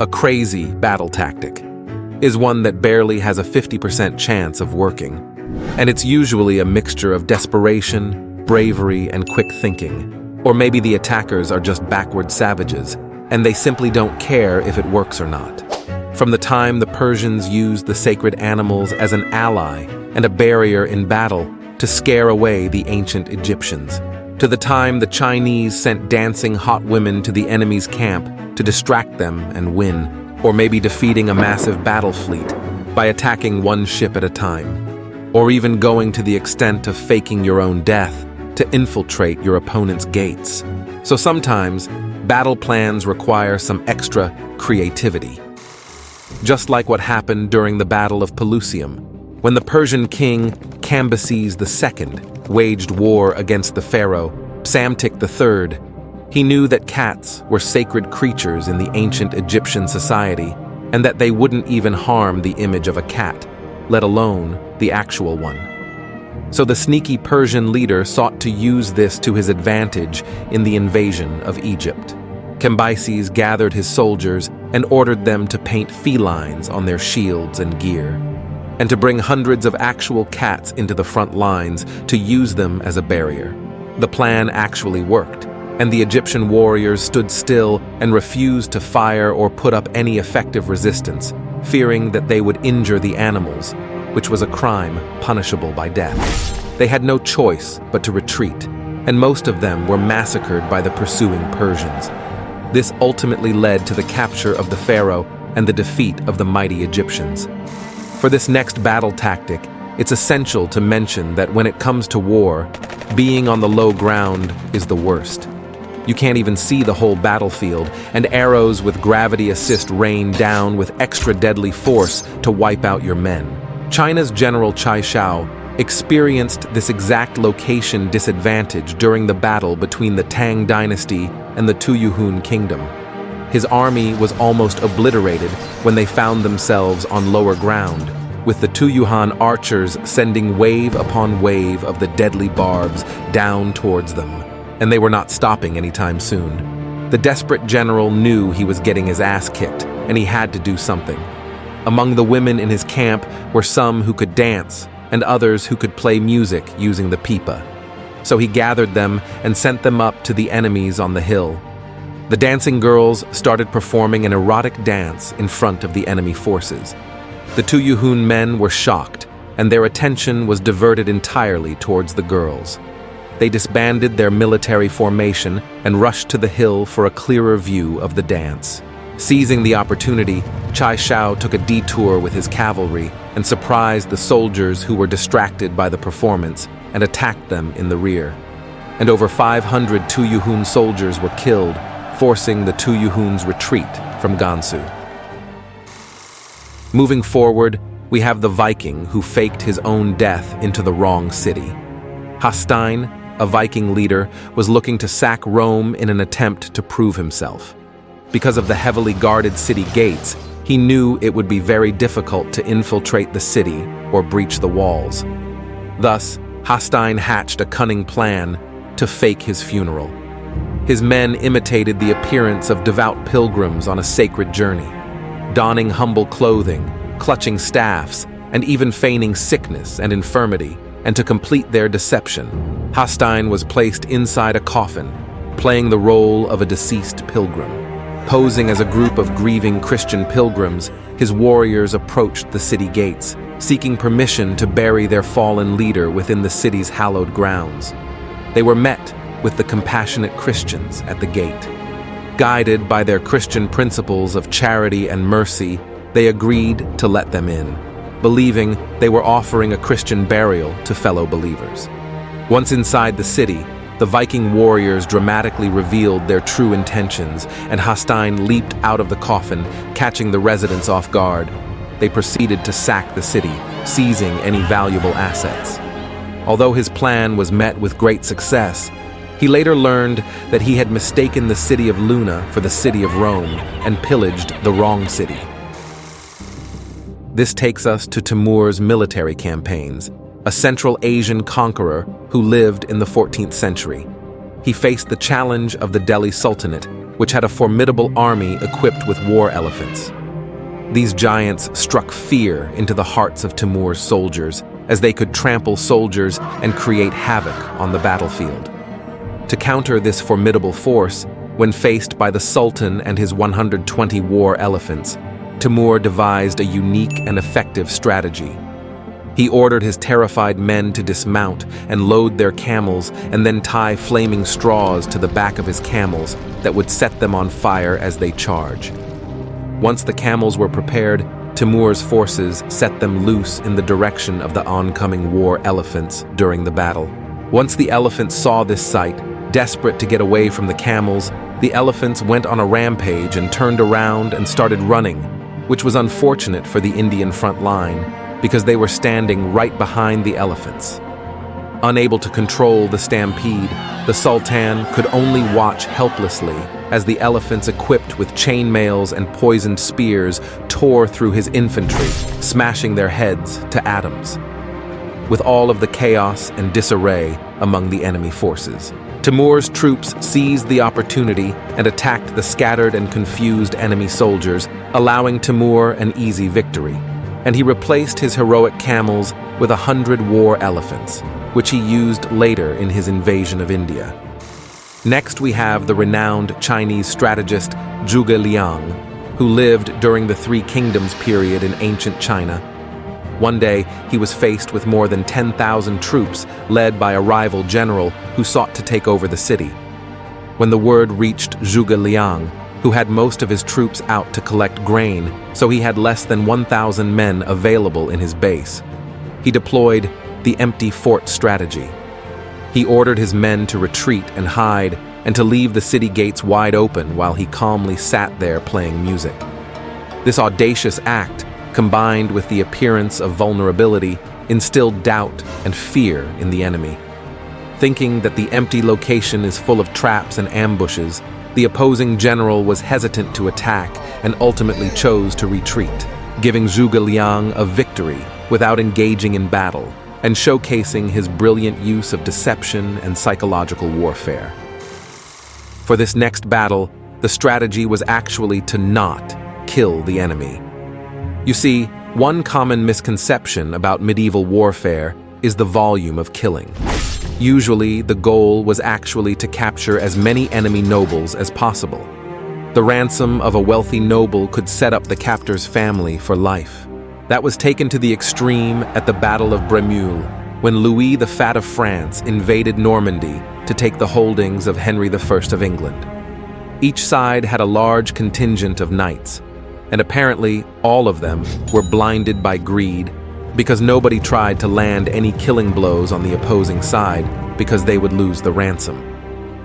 a crazy battle tactic, is one that barely has a 50% chance of working. And it's usually a mixture of desperation, bravery, and quick thinking. Or maybe the attackers are just backward savages, and they simply don't care if it works or not. From the time the Persians used the sacred animals as an ally and a barrier in battle to scare away the ancient Egyptians, to the time the Chinese sent dancing hot women to the enemy's camp to distract them and win, or maybe defeating a massive battle fleet by attacking one ship at a time, or even going to the extent of faking your own death to infiltrate your opponent's gates. So sometimes, battle plans require some extra creativity. Just like what happened during the Battle of Pelusium, when the Persian king Cambyses II waged war against the pharaoh Psamtik III. He knew that cats were sacred creatures in the ancient Egyptian society, and that they wouldn't even harm the image of a cat, let alone the actual one. So the sneaky Persian leader sought to use this to his advantage in the invasion of Egypt. Cambyses gathered his soldiers and ordered them to paint felines on their shields and gear, and to bring hundreds of actual cats into the front lines to use them as a barrier. The plan actually worked, and the Egyptian warriors stood still and refused to fire or put up any effective resistance, fearing that they would injure the animals, which was a crime punishable by death. They had no choice but to retreat, and most of them were massacred by the pursuing Persians. This ultimately led to the capture of the pharaoh and the defeat of the mighty Egyptians. For this next battle tactic, it's essential to mention that when it comes to war, being on the low ground is the worst. You can't even see the whole battlefield, and arrows with gravity assist rain down with extra deadly force to wipe out your men. China's General Chai Shao experienced this exact location disadvantage during the battle between the Tang Dynasty and the Tuyuhun Kingdom. His army was almost obliterated when they found themselves on lower ground, with the Tuyuhan archers sending wave upon wave of the deadly barbs down towards them. And they were not stopping anytime soon. The desperate general knew he was getting his ass kicked, and he had to do something. Among the women in his camp were some who could dance, and others who could play music using the pipa. So he gathered them and sent them up to the enemies on the hill. The dancing girls started performing an erotic dance in front of the enemy forces. The Tuyuhun men were shocked, and their attention was diverted entirely towards the girls. They disbanded their military formation and rushed to the hill for a clearer view of the dance. Seizing the opportunity, Chai Shao took a detour with his cavalry and surprised the soldiers who were distracted by the performance and attacked them in the rear. And over 500 Tuyuhun soldiers were killed, forcing the Tuyuhun's retreat from Gansu. Moving forward, we have the Viking who faked his own death into the wrong city. Hastein, a Viking leader, was looking to sack Rome in an attempt to prove himself. Because of the heavily guarded city gates, he knew it would be very difficult to infiltrate the city or breach the walls. Thus, Hastein hatched a cunning plan to fake his funeral. His men imitated the appearance of devout pilgrims on a sacred journey, donning humble clothing, clutching staffs, and even feigning sickness and infirmity. And to complete their deception, Hastein was placed inside a coffin, playing the role of a deceased pilgrim. Posing as a group of grieving Christian pilgrims, his warriors approached the city gates, seeking permission to bury their fallen leader within the city's hallowed grounds. They were met with the compassionate Christians at the gate. Guided by their Christian principles of charity and mercy, they agreed to let them in, believing they were offering a Christian burial to fellow believers. Once inside the city, the Viking warriors dramatically revealed their true intentions, and Hastein leaped out of the coffin, catching the residents off guard. They proceeded to sack the city, seizing any valuable assets. Although his plan was met with great success, he later learned that he had mistaken the city of Luna for the city of Rome and pillaged the wrong city. This takes us to Timur's military campaigns, a Central Asian conqueror who lived in the 14th century. He faced the challenge of the Delhi Sultanate which had a formidable army equipped with war elephants. These giants struck fear into the hearts of Timur's soldiers, as they could trample soldiers and create havoc on the battlefield. To counter this formidable force, when faced by the Sultan and his 120 war elephants, Timur devised a unique and effective strategy. He ordered his terrified men to dismount and load their camels and then tie flaming straws to the back of his camels that would set them on fire as they charge. Once the camels were prepared, Timur's forces set them loose in the direction of the oncoming war elephants during the battle. Once the elephants saw this sight, desperate to get away from the camels, the elephants went on a rampage and turned around and started running, which was unfortunate for the Indian front line because they were standing right behind the elephants. Unable to control the stampede, the Sultan could only watch helplessly as the elephants equipped with chainmails and poisoned spears tore through his infantry, smashing their heads to atoms. With all of the chaos and disarray among the enemy forces, Timur's troops seized the opportunity and attacked the scattered and confused enemy soldiers, allowing Timur an easy victory. And he replaced his heroic camels with 100 war elephants, which he used later in his invasion of India. Next, we have the renowned Chinese strategist Zhuge Liang, who lived during the Three Kingdoms period in ancient China. One day, he was faced with more than 10,000 troops led by a rival general who sought to take over the city. When the word reached Zhuge Liang, who had most of his troops out to collect grain, so he had less than 1,000 men available in his base, he deployed the empty fort strategy. He ordered his men to retreat and hide, and to leave the city gates wide open while he calmly sat there playing music. This audacious act, combined with the appearance of vulnerability, instilled doubt and fear in the enemy. Thinking that the empty location is full of traps and ambushes, the opposing general was hesitant to attack and ultimately chose to retreat, giving Zhuge Liang a victory without engaging in battle, and showcasing his brilliant use of deception and psychological warfare. For this next battle, the strategy was actually to not kill the enemy. You see, one common misconception about medieval warfare is the volume of killing. Usually, the goal was actually to capture as many enemy nobles as possible. The ransom of a wealthy noble could set up the captor's family for life. That was taken to the extreme at the Battle of Bremule, when Louis the Fat of France invaded Normandy to take the holdings of Henry I of England. Each side had a large contingent of knights, and apparently all of them were blinded by greed because nobody tried to land any killing blows on the opposing side because they would lose the ransom.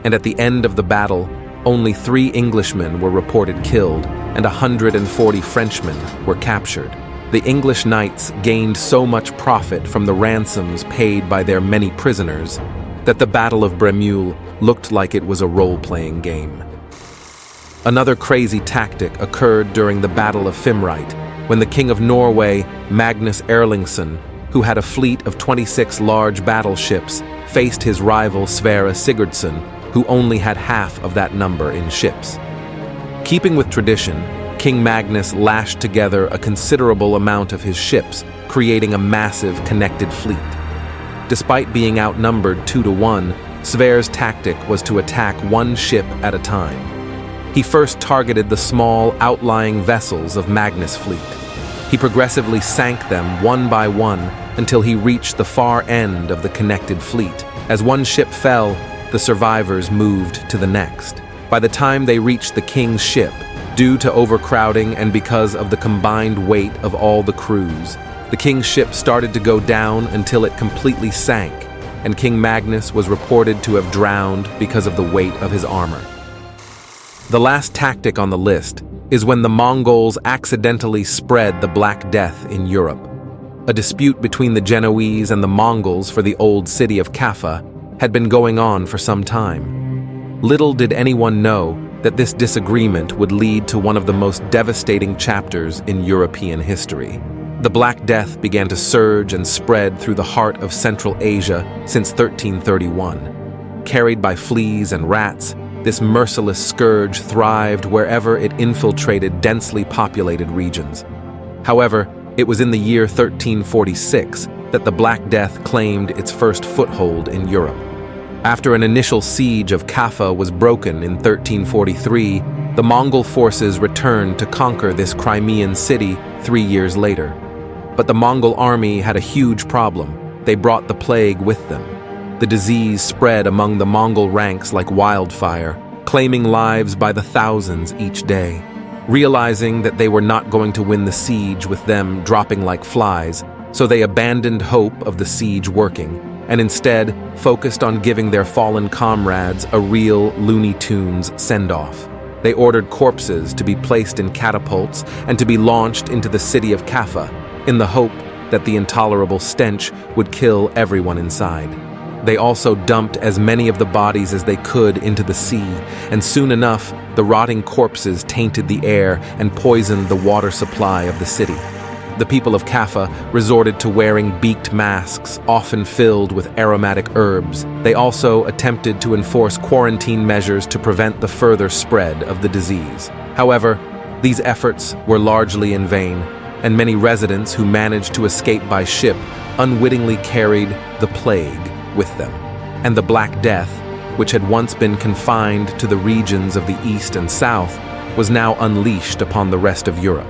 And at the end of the battle, only 3 Englishmen were reported killed and 140 Frenchmen were captured. The English knights gained so much profit from the ransoms paid by their many prisoners that the Battle of Bremule looked like it was a role-playing game. Another crazy tactic occurred during the Battle of Fimrite, when the King of Norway, Magnus Erlingsson, who had a fleet of 26 large battleships, faced his rival Sverre Sigurdsson, who only had half of that number in ships. Keeping with tradition, King Magnus lashed together a considerable amount of his ships, creating a massive connected fleet. Despite being outnumbered 2-1, Sverre's tactic was to attack one ship at a time. He first targeted the small, outlying vessels of Magnus' fleet. He progressively sank them one by one until he reached the far end of the connected fleet. As one ship fell, the survivors moved to the next. By the time they reached the king's ship, due to overcrowding and because of the combined weight of all the crews, the king's ship started to go down until it completely sank, and King Magnus was reported to have drowned because of the weight of his armor. The last tactic on the list is when the Mongols accidentally spread the Black Death in Europe. A dispute between the Genoese and the Mongols for the old city of Kaffa had been going on for some time. Little did anyone know that this disagreement would lead to one of the most devastating chapters in European history. The Black Death began to surge and spread through the heart of Central Asia since 1331. Carried by fleas and rats, This merciless scourge thrived wherever it infiltrated densely populated regions. However, it was in the year 1346 that the Black Death claimed its first foothold in Europe. After an initial siege of Kaffa was broken in 1343, the Mongol forces returned to conquer this Crimean city 3 years later. But the Mongol army had a huge problem. They brought the plague with them. The disease spread among the Mongol ranks like wildfire, claiming lives by the thousands each day. Realizing that they were not going to win the siege with them dropping like flies, so they abandoned hope of the siege working, and instead focused on giving their fallen comrades a real Looney Tunes send-off. They ordered corpses to be placed in catapults and to be launched into the city of Kaffa, in the hope that the intolerable stench would kill everyone inside. They also dumped as many of the bodies as they could into the sea, and soon enough, the rotting corpses tainted the air and poisoned the water supply of the city. The people of Kaffa resorted to wearing beaked masks, often filled with aromatic herbs. They also attempted to enforce quarantine measures to prevent the further spread of the disease. However, these efforts were largely in vain, and many residents who managed to escape by ship unwittingly carried the plague with them. And the Black Death, which had once been confined to the regions of the East and South, was now unleashed upon the rest of Europe.